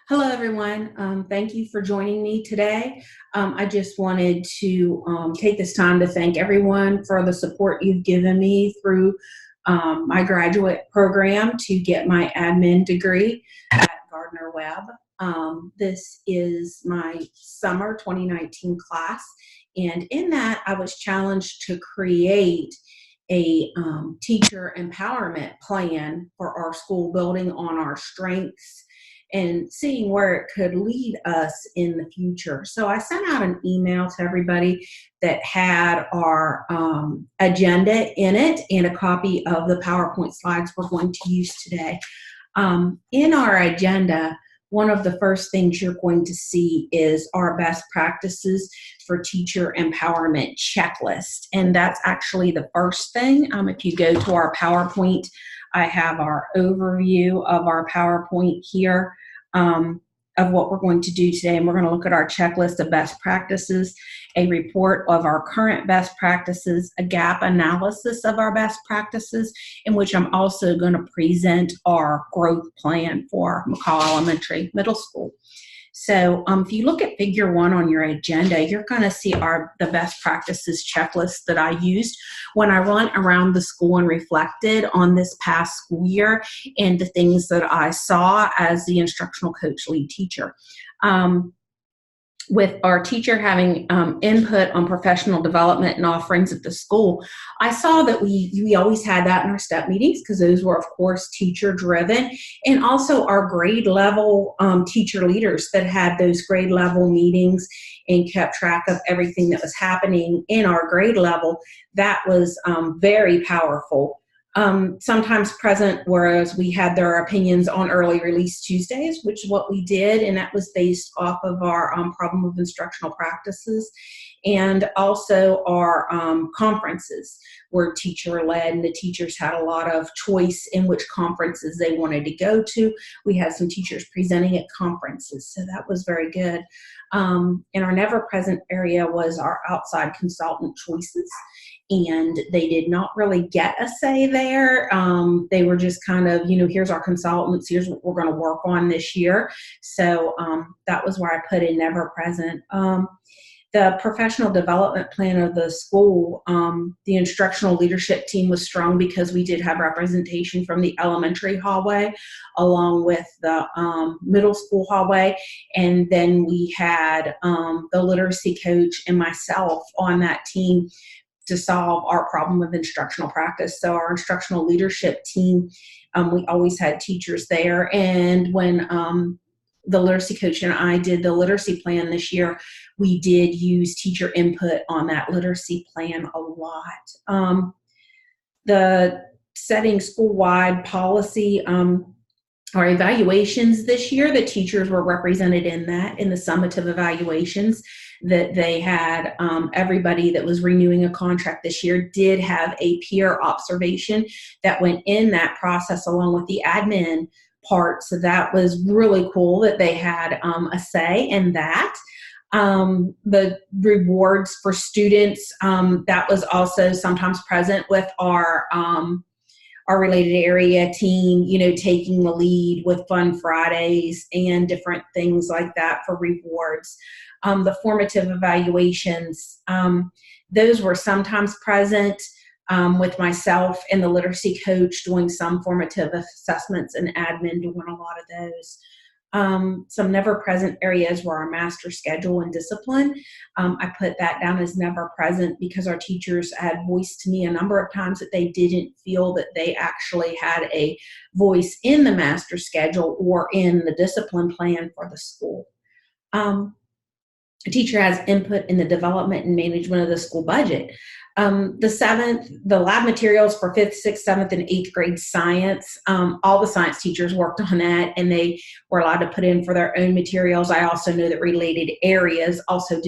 Hello, everyone. Thank you for joining me today. I just wanted to take this time to thank everyone for the support you've given me through my graduate program to get my admin degree at Gardner Webb. This is my summer 2019 class, and in that, I was challenged to create a teacher empowerment plan for our school, building on our strengths and seeing where it could lead us in the future. So I sent out an email to everybody that had our agenda in it and a copy of the PowerPoint slides we're going to use today. In our agenda, one of the first things you're going to see is our best practices for teacher empowerment checklist. And that's actually the first thing. If you go to our PowerPoint, I have our overview of our PowerPoint here of what we're going to do today. And we're going to look at our checklist of best practices, a report of our current best practices, a gap analysis of our best practices, in which I'm also going to present our growth plan for McCall Elementary Middle School. So if you look at figure 1 on your agenda, you're going to see the best practices checklist that I used when I went around the school and reflected on this past school year and the things that I saw as the instructional coach lead teacher. With our teacher having input on professional development and offerings at the school, I saw that we always had that in our STEP meetings because those were, of course, teacher driven, and also our grade level teacher leaders that had those grade level meetings and kept track of everything that was happening in our grade level. That was very powerful. Sometimes present, whereas we had their opinions on early release Tuesdays, which is what we did, and that was based off of our problem of instructional practices, and also our conferences were teacher-led, and the teachers had a lot of choice in which conferences they wanted to go to. We had some teachers presenting at conferences, so that was very good. In our never present area was our outside consultant choices, and they did not really get a say there. They were just kind of, here's our consultants, here's what we're going to work on this year. So that was where I put in never present. The professional development plan of the school, the instructional leadership team was strong because we did have representation from the elementary hallway along with the middle school hallway. And then we had the literacy coach and myself on that team to solve our problem of instructional practice. So our instructional leadership team, we always had teachers there. And when the literacy coach and I did the literacy plan this year, we did use teacher input on that literacy plan a lot. The setting school-wide policy, our evaluations this year, the teachers were represented in that, in the summative evaluations that they had. Everybody that was renewing a contract this year did have a peer observation that went in that process along with the admin part. So that was really cool that they had a say in that. The rewards for students, that was also sometimes present with our related area team, taking the lead with Fun Fridays and different things like that for rewards. The formative evaluations, those were sometimes present with myself and the literacy coach doing some formative assessments and admin doing a lot of those. Some never present areas were our master schedule and discipline. I put that down as never present because our teachers had voiced to me a number of times that they didn't feel that they actually had a voice in the master schedule or in the discipline plan for the school. A teacher has input in the development and management of the school budget. The lab materials for 5th, 6th, 7th, and 8th grade science, all the science teachers worked on that, and they were allowed to put in for their own materials. I also know that related areas also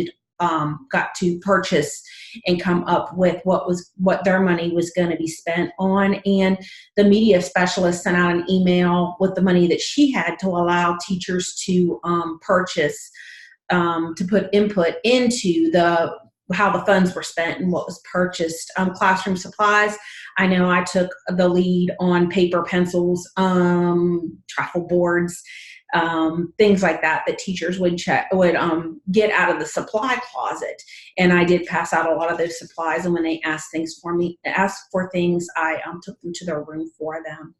got to purchase and come up with what their money was going to be spent on. And the media specialist sent out an email with the money that she had to allow teachers to purchase, to put input into how the funds were spent and what was purchased. Classroom supplies, I know I took the lead on paper, pencils, travel boards, things like that that teachers would get out of the supply closet. And I did pass out a lot of those supplies. And when they asked for things, I took them to their room for them.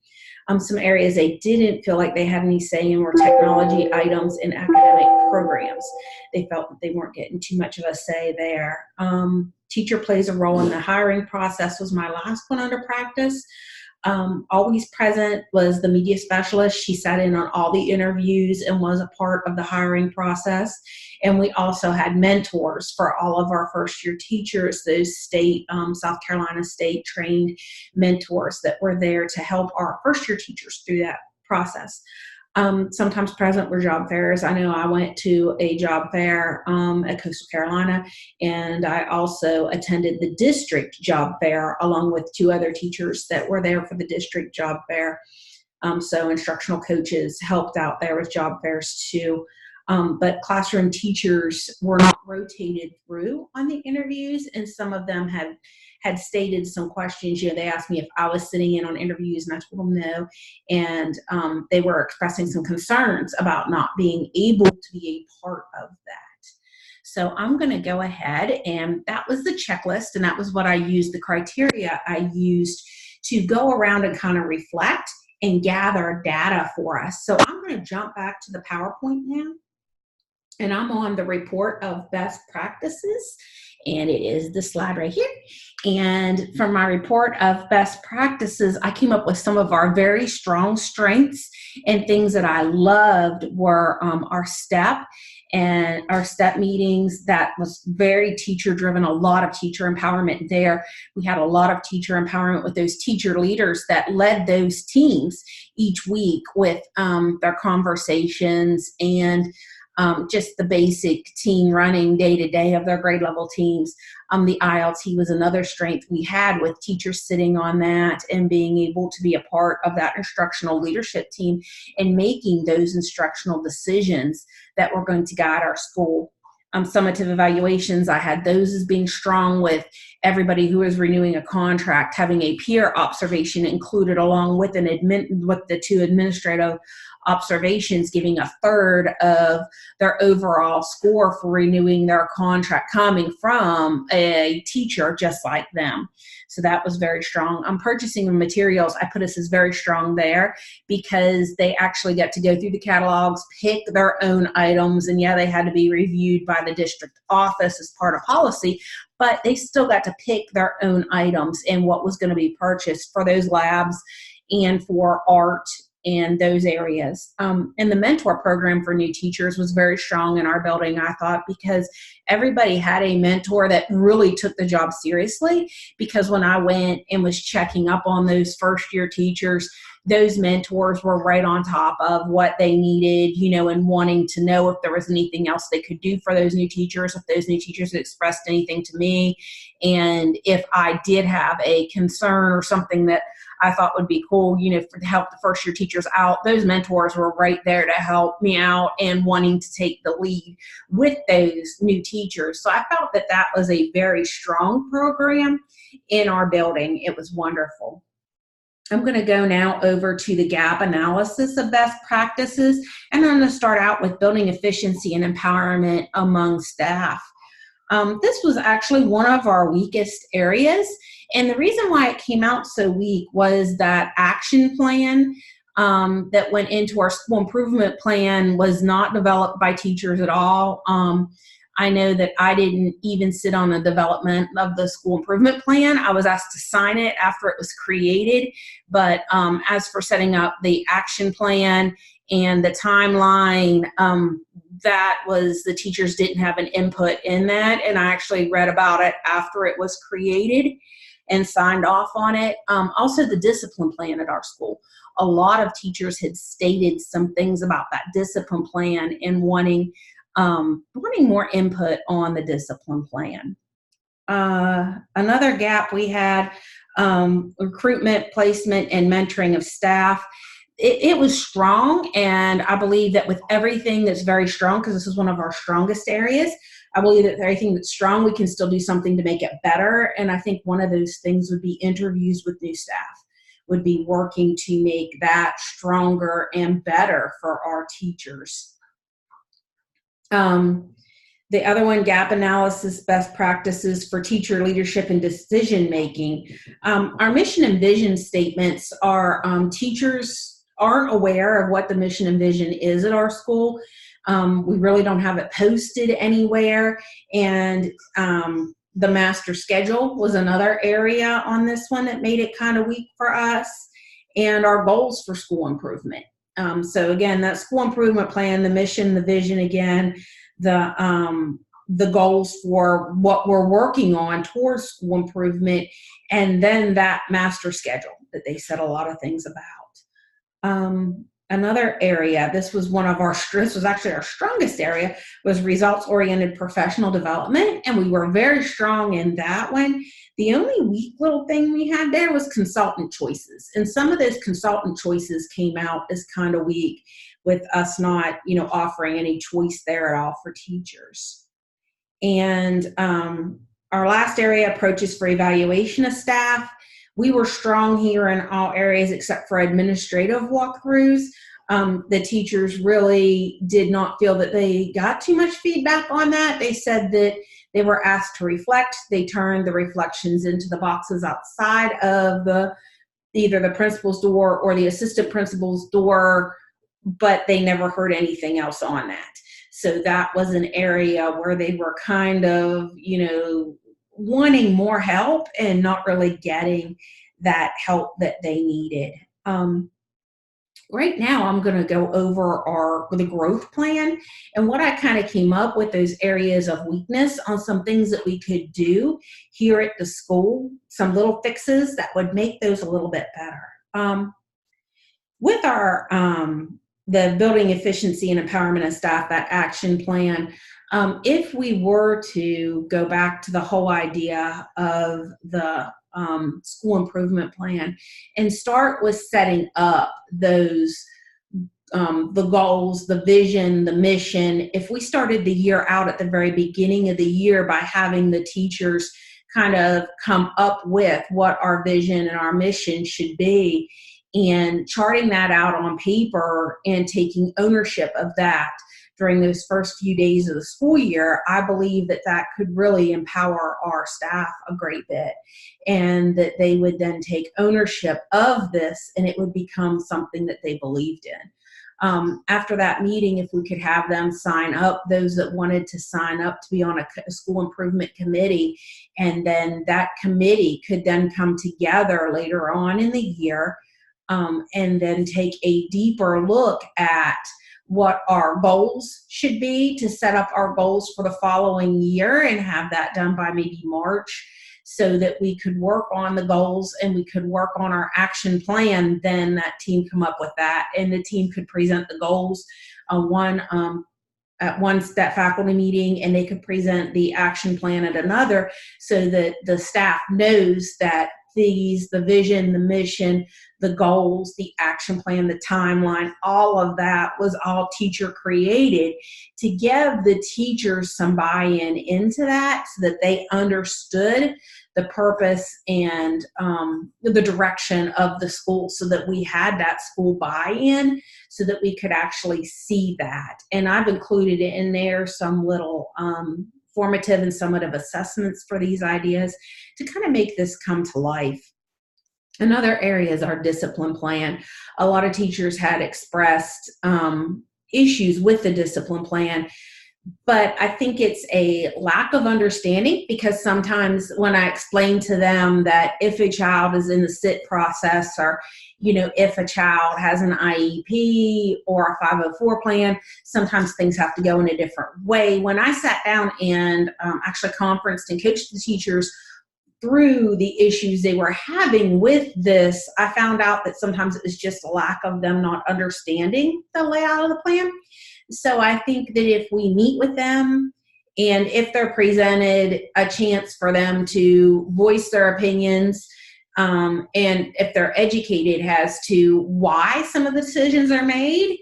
Some areas they didn't feel like they had any say in were technology items in academic programs. They felt that they weren't getting too much of a say there. Teacher plays a role in the hiring process was my last one under practice. Always present was the media specialist. She sat in on all the interviews and was a part of the hiring process. And we also had mentors for all of our first year teachers, those South Carolina State trained mentors that were there to help our first year teachers through that process. Sometimes present were job fairs. I know I went to a job fair at Coastal Carolina, and I also attended the district job fair along with 2 other teachers that were there for the district job fair. So instructional coaches helped out there with job fairs too. But classroom teachers were not rotated through on the interviews, and some of them had stated some questions. They asked me if I was sitting in on interviews, and I told them no. And they were expressing some concerns about not being able to be a part of that. So I'm going to go ahead, and that was the checklist, and that was what I used, the criteria I used to go around and kind of reflect and gather data for us. So I'm going to jump back to the PowerPoint now. And I'm on the report of best practices, and it is the slide right here. And from my report of best practices, I came up with some of our very strong strengths, and things that I loved were our STEP and our STEP meetings. That was very teacher driven, a lot of teacher empowerment there. We had a lot of teacher empowerment with those teacher leaders that led those teams each week with their conversations and just the basic team running day to day of their grade level teams. The ILT was another strength we had, with teachers sitting on that and being able to be a part of that instructional leadership team and making those instructional decisions that were going to guide our school. Summative evaluations, I had those as being strong, with everybody who was renewing a contract having a peer observation included along with with the 2 administrative observations, giving a third of their overall score for renewing their contract coming from a teacher just like them. So that was very strong. Purchasing of materials, I put us as very strong there, because they actually got to go through the catalogs, pick their own items, and they had to be reviewed by the district office as part of policy, but they still got to pick their own items and what was going to be purchased for those labs and for art and those areas. And the mentor program for new teachers was very strong in our building, I thought, because everybody had a mentor that really took the job seriously. Because when I went and was checking up on those first year teachers, those mentors were right on top of what they needed, and wanting to know if there was anything else they could do for those new teachers, if those new teachers expressed anything to me. And if I did have a concern or something that I thought would be cool, to help the first year teachers out, those mentors were right there to help me out and wanting to take the lead with those new teachers. So I felt that that was a very strong program in our building. It was wonderful. I'm going to go now over to the gap analysis of best practices, and I'm going to start out with building efficiency and empowerment among staff. This was actually one of our weakest areas, and the reason why it came out so weak was that action plan that went into our school improvement plan was not developed by teachers at all. I know that I didn't even sit on the development of the school improvement plan. I was asked to sign it after it was created, but as for setting up the action plan and the timeline, that was, the teachers didn't have an input in that, and I actually read about it after it was created and signed off on it. Also, the discipline plan at our school. A lot of teachers had stated some things about that discipline plan and wanting more input on the discipline plan. Another gap we had, recruitment, placement, and mentoring of staff. It was strong, and I believe that with everything that's very strong, because this is one of our strongest areas, I believe that everything that's strong, we can still do something to make it better. And I think one of those things would be interviews with new staff. would be working to make that stronger and better for our teachers. The other one, gap analysis, best practices for teacher leadership and decision making. Our mission and vision statements are teachers aren't aware of what the mission and vision is at our school. We really don't have it posted anywhere. And the master schedule was another area on this one that made it kind of weak for us, and our goals for school improvement. So again, that school improvement plan, the mission, the vision, again, the goals for what we're working on towards school improvement, and then that master schedule that they said a lot of things about. Another area, this was actually our strongest area, was results-oriented professional development, and we were very strong in that one. The only weak little thing we had there was consultant choices, and some of those consultant choices came out as kind of weak, with us not, offering any choice there at all for teachers. And our last area, approaches for evaluation of staff. We were strong here in all areas except for administrative walkthroughs. The teachers really did not feel that they got too much feedback on that. They said that they were asked to reflect. They turned the reflections into the boxes outside of either the principal's door or the assistant principal's door, but they never heard anything else on that. So that was an area where they were kind of, wanting more help and not really getting that help that they needed. Right now, I'm going to go over the growth plan and what I kind of came up with, those areas of weakness on some things that we could do here at the school, some little fixes that would make those a little bit better. With our the building efficiency and empowerment of staff, that action plan, if we were to go back to the whole idea of the school improvement plan and start with setting up those the goals, the vision, the mission, if we started the year out at the very beginning of the year by having the teachers kind of come up with what our vision and our mission should be, and charting that out on paper and taking ownership of that during those first few days of the school year, I believe that could really empower our staff a great bit, and that they would then take ownership of this and it would become something that they believed in. After that meeting, if we could have them sign up, those that wanted to sign up to be on a school improvement committee, and then that committee could then come together later on in the year and then take a deeper look at what our goals should be, to set up our goals for the following year and have that done by maybe March, so that we could work on the goals and we could work on our action plan. Then that team come up with that, and the team could present the goals at one step faculty meeting, and they could present the action plan at another, so that the staff knows that the vision, the mission, the goals, the action plan, the timeline, all of that was all teacher created, to give the teachers some buy-in into that, so that they understood the purpose and the direction of the school, so that we had that school buy-in, so that we could actually see that. And I've included in there some little formative and summative assessments for these ideas to kind of make this come to life. Another area is our discipline plan. A lot of teachers had expressed issues with the discipline plan, but I think it's a lack of understanding, because sometimes when I explain to them that if a child is in the SIT process, or if a child has an IEP or a 504 plan, sometimes things have to go in a different way. When I sat down and actually conferenced and coached the teachers through the issues they were having with this, I found out that sometimes it was just a lack of them not understanding the layout of the plan. So I think that if we meet with them, and if they're presented a chance for them to voice their opinions, and if they're educated as to why some of the decisions are made,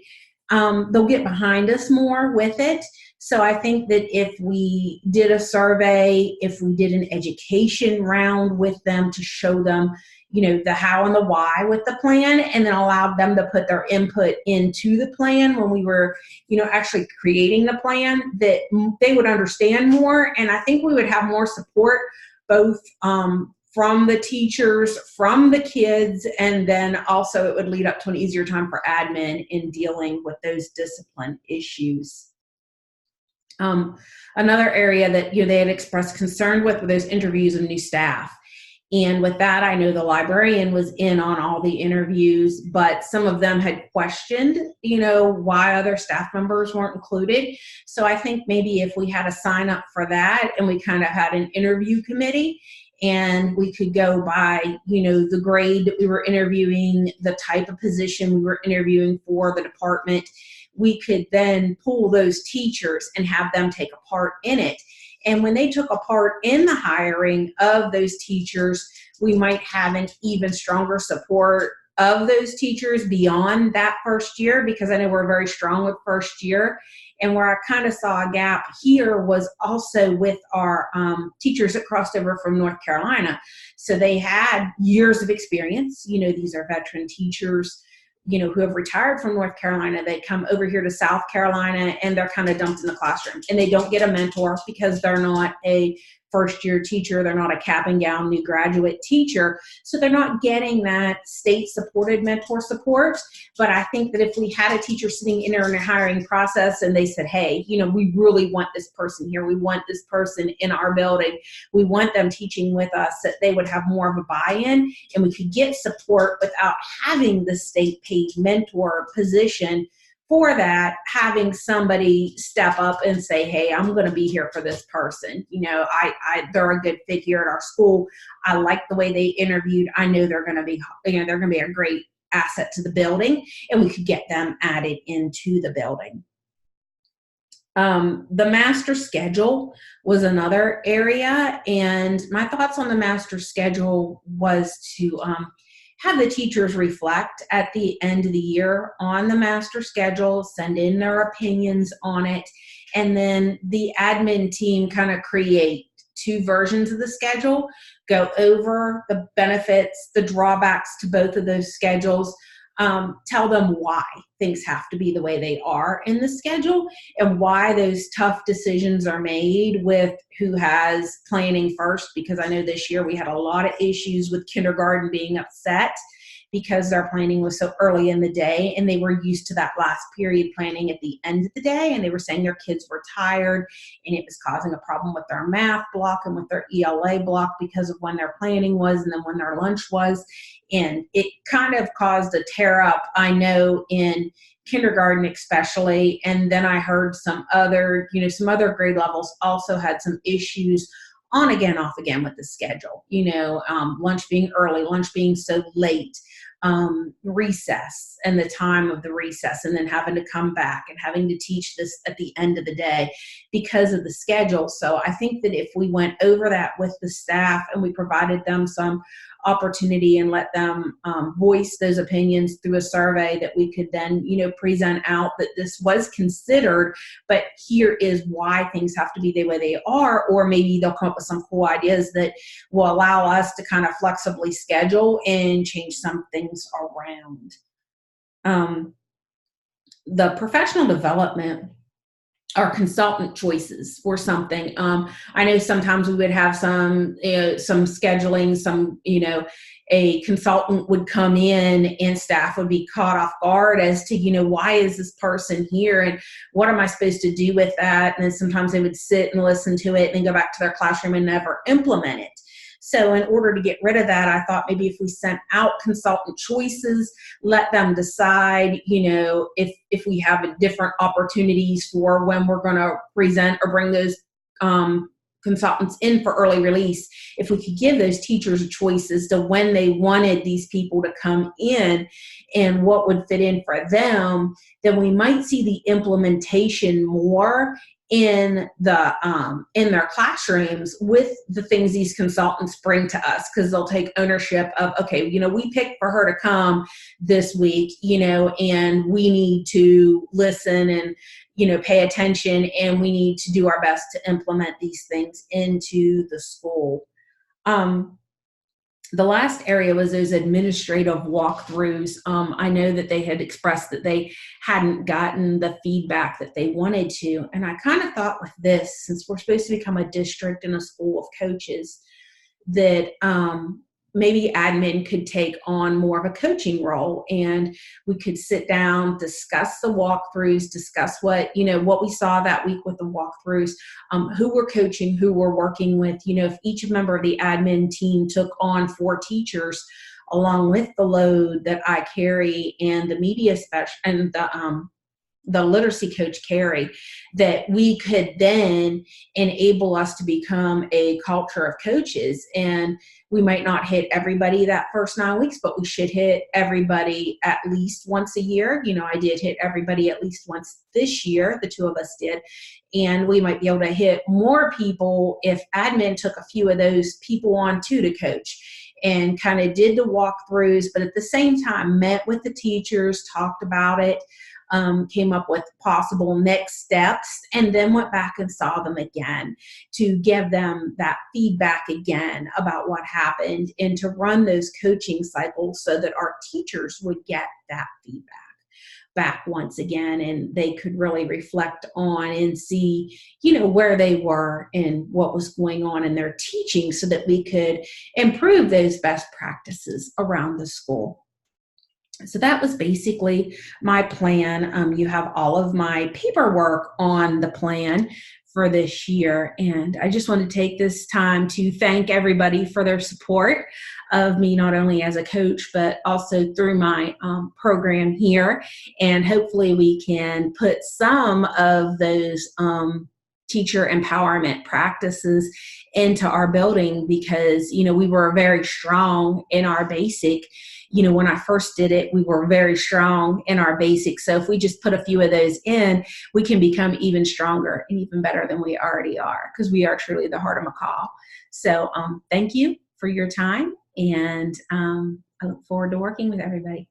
they'll get behind us more with it. So I think that if we did a survey, if we did an education round with them to show them, the how and the why with the plan, and then allowed them to put their input into the plan when we were, actually creating the plan, that they would understand more. And I think we would have more support, both from the teachers, from the kids, and then also it would lead up to an easier time for admin in dealing with those discipline issues. Another area that they had expressed concern with were those interviews of new staff. And with that, I know the librarian was in on all the interviews, but some of them had questioned, why other staff members weren't included. So I think maybe if we had a sign up for that and we kind of had an interview committee, and we could go by, the grade that we were interviewing, the type of position we were interviewing for, the department, we could then pull those teachers and have them take a part in it. And when they took a part in the hiring of those teachers, we might have an even stronger support of those teachers beyond that first year, because I know we're very strong with first year. And where I kind of saw a gap here was also with our teachers that crossed over from North Carolina. So they had years of experience. These are veteran teachers, who have retired from North Carolina. They come over here to South Carolina and they're kind of dumped in the classroom, and they don't get a mentor because they're not a first-year teacher. They're not a cap and gown new graduate teacher. So they're not getting that state-supported mentor support. But I think that if we had a teacher sitting in our hiring process and they said, hey, we really want this person here. We want this person in our building. We want them teaching with us, that they would have more of a buy-in, and we could get support without having the state-paid mentor position. For that, having somebody step up and say, hey, I'm going to be here for this person. They're a good fit here at our school. I like the way they interviewed. I know they're going to be, they're going to be a great asset to the building, and we could get them added into the building. The master schedule was another area, and my thoughts on the master schedule was to have the teachers reflect at the end of the year on the master schedule, send in their opinions on it, and then the admin team kind of create 2 versions of the schedule, go over the benefits, the drawbacks to both of those schedules, tell them why things have to be the way they are in the schedule, and why those tough decisions are made with who has planning first, because I know this year we had a lot of issues with kindergarten being upset because their planning was so early in the day, and they were used to that last period planning at the end of the day, and they were saying their kids were tired, and it was causing a problem with their math block and with their ELA block because of when their planning was and then when their lunch was. And it kind of caused a tear up, I know, in kindergarten especially. And then I heard some other grade levels also had some issues on again, off again with the schedule, lunch being early, lunch being so late, recess and the time of the recess, and then having to come back and having to teach this at the end of the day because of the schedule. So I think that if we went over that with the staff and we provided them some opportunity and let them voice those opinions through a survey, that we could then, present out that this was considered, but here is why things have to be the way they are, or maybe they'll come up with some cool ideas that will allow us to kind of flexibly schedule and change some things around. The professional development, our consultant choices were something. I know sometimes we would have some scheduling, a consultant would come in and staff would be caught off guard as to, why is this person here and what am I supposed to do with that? And then sometimes they would sit and listen to it and then go back to their classroom and never implement it. So in order to get rid of that, I thought maybe if we sent out consultant choices, let them decide, if we have different opportunities for when we're going to present or bring those consultants in for early release, if we could give those teachers choices to when they wanted these people to come in and what would fit in for them, then we might see the implementation more in their classrooms with the things these consultants bring to us, because they'll take ownership of, okay, we picked for her to come this week, and we need to listen and pay attention, and we need to do our best to implement these things into the school. The last area was those administrative walkthroughs. I know that they had expressed that they hadn't gotten the feedback that they wanted to. And I kind of thought with this, since we're supposed to become a district and a school of coaches, that maybe admin could take on more of a coaching role, and we could sit down, discuss the walkthroughs, discuss what we saw that week with the walkthroughs, who we're coaching, who we're working with. If each member of the admin team took on 4 teachers along with the load that I carry and the media special and the literacy coach carry, that we could then enable us to become a culture of coaches. And we might not hit everybody that first 9 weeks, but we should hit everybody at least once a year. I did hit everybody at least once this year, the 2 of us did. And we might be able to hit more people if admin took a few of those people on too to coach, and kind of did the walkthroughs, but at the same time met with the teachers, talked about it, came up with possible next steps, and then went back and saw them again to give them that feedback again about what happened, and to run those coaching cycles so that our teachers would get that feedback back once again, and they could really reflect on and see, where they were and what was going on in their teaching, so that we could improve those best practices around the school. So that was basically my plan. You have all of my paperwork on the plan for this year. And I just want to take this time to thank everybody for their support of me, not only as a coach, but also through my program here. And hopefully we can put some of those teacher empowerment practices into our building, because, we were very strong in our basic. When I first did it, we were very strong in our basics. So if we just put a few of those in, we can become even stronger and even better than we already are, because we are truly the heart of McCall. So thank you for your time, and I look forward to working with everybody.